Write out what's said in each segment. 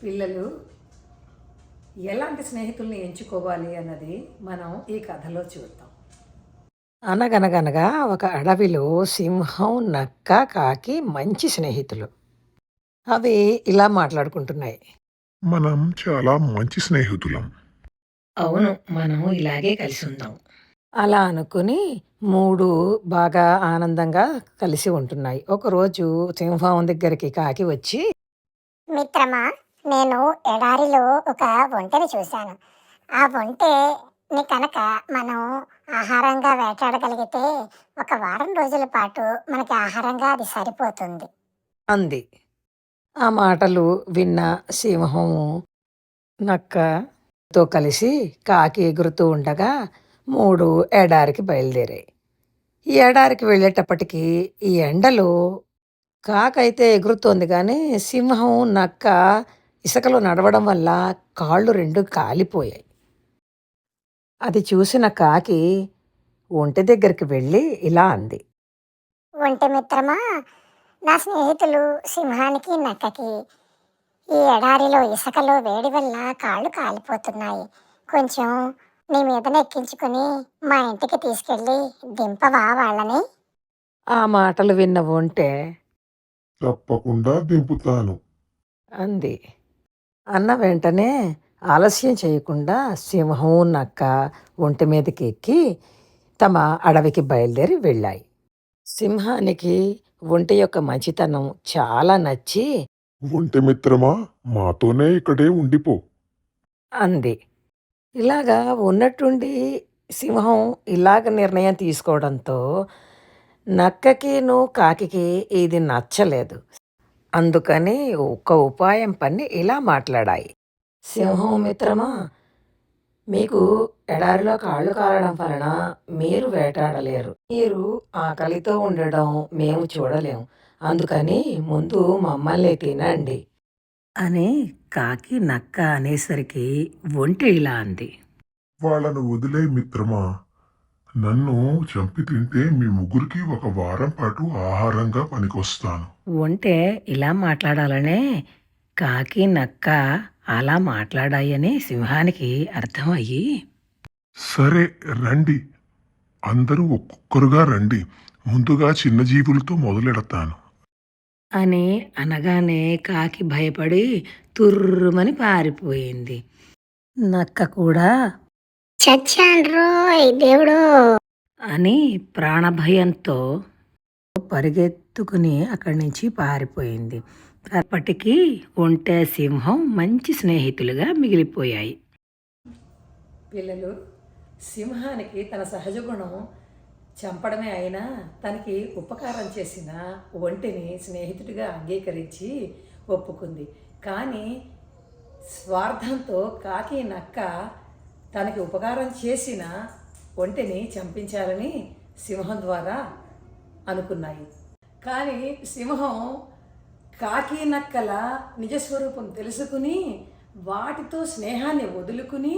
పిల్లలు ఎలాంటి స్నేహితుల్ని ఎంచుకోవాలి అన్నది మనం ఈ కథలో చూద్దాం. అనగనగనగా ఒక అడవిలో సింహం, నక్క, కాకి మంచి స్నేహితులు. అవి ఇలా మాట్లాడుకుంటున్నాయి. మనం చాలా మంచి స్నేహితులం. అవును, మనం ఇలాగే కలిసి ఉందాం. అలా అనుకుని మూడు బాగా ఆనందంగా కలిసి ఉంటున్నాయి. ఒకరోజు సింహం దగ్గరికి కాకి వచ్చి, మిత్రమా, నేను ఎడారిలో ఒక ఒంటెని చూశాను. ఆ ఒంటెని కనుక మనం ఆహారంగా వేటాడగలిగితే ఒక వారం రోజుల పాటు మనకి ఆహారంగా అది సరిపోతుంది. అంది. ఆ మాటలు విన్న సింహం, నక్కతో కలిసి కాకి ఎగురుతూ ఉండగా మూడు ఎడారికి బయలుదేరాయి. ఈ ఎడారికి వెళ్ళేటప్పటికి ఈ ఎండలో కాకైతే ఎగురుతోంది కానీ సింహం, నక్క ఇసుకలో నడవడం వల్ల కాళ్ళు రెండు కాలిపోయాయి. అది చూసిన కాకి ఒంటె దగ్గరికి వెళ్ళి ఇలా అంది. ఒంటె మిత్రమా, నా స్నేహితులు సింహానికి నక్కకి ఈ ఎడారిలో ఇసుకలో వేడి వల్ల కాళ్ళు కాలిపోతున్నాయి. కొంచెం నీ మీదన ఎక్కించుకుని మా ఇంటికి తీసుకెళ్ళి దింపవా వాళ్ళని? ఆ మాటలు విన్న ఒంటె తప్పకుండా దింపుతాను. అంది. అన్న వెంటనే ఆలస్యం చేయకుండా సింహం, నక్క ఒంటె మీదకి ఎక్కి తమ అడవికి బయలుదేరి వెళ్ళాయి. సింహానికి ఒంటె యొక్క మంచితనం చాలా నచ్చి ఒంటె మిత్రమా, మాతోనే ఇక్కడే ఉండిపో. అంది. ఇలాగా ఉన్నట్టుండి సింహం ఇలాగ నిర్ణయం తీసుకోవడంతో నక్కకిను, కాకికి ఇది నచ్చలేదు. అందుకని ఒక ఉపాయం పన్ని ఇలా మాట్లాడాయి. సింహం మిత్రమా, మీకు ఎడారిలో కాళ్ళు కాలడం వలన మీరు వేటాడలేరు. మీరు ఆకలితో ఉండడం మేము చూడలేం. అందుకని ముందు మమ్మల్ని తినండి అని కాకి, నక్క అనేసరికి ఒంటె ఇలా అంది. వాళ్ళను వదిలే మిత్రమా, నన్ను చంపి తింటే మీ ముగ్గురికి ఒక వారం పాటు ఆహారంగా పనికొస్తాను. ఒంటె ఇలా మాట్లాడాలనే కాకి, నక్క అలా మాట్లాడాయని సింహానికి అర్థమయ్యి, సరే రండి, అందరూ ఒక్కొక్కరుగా రండి. ముందుగా చిన్న జీవులతో మొదలెడతాను. అని అనగానే కాకి భయపడి తుర్రుమని పారిపోయింది. నక్క కూడా చచ్చాన్రోయ్ దేవుడు అని ప్రాణభయంతో పరిగెత్తుకుని అక్కడి నుంచి పారిపోయింది. అప్పటికి ఒంటె, సింహం మంచి స్నేహితులుగా మిగిలిపోయాయి. పిల్లలు, సింహానికి తన సహజ గుణం చంపడమే అయినా తనకి ఉపకారం చేసిన ఒంటెని స్నేహితుడిగా అంగీకరించి ఒప్పుకుంది. కానీ స్వార్థంతో కాకి, నక్క తనకి ఉపకారం చేసిన ఒంటెని చంపించాలని సింహం ద్వారా అనుకున్నాయి. కానీ సింహం కాకి, నక్కల నిజస్వరూపం తెలుసుకుని వాటితో స్నేహాన్ని వదులుకుని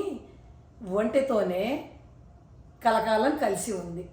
ఒంటెతోనే కలకాలం కలిసి ఉంది.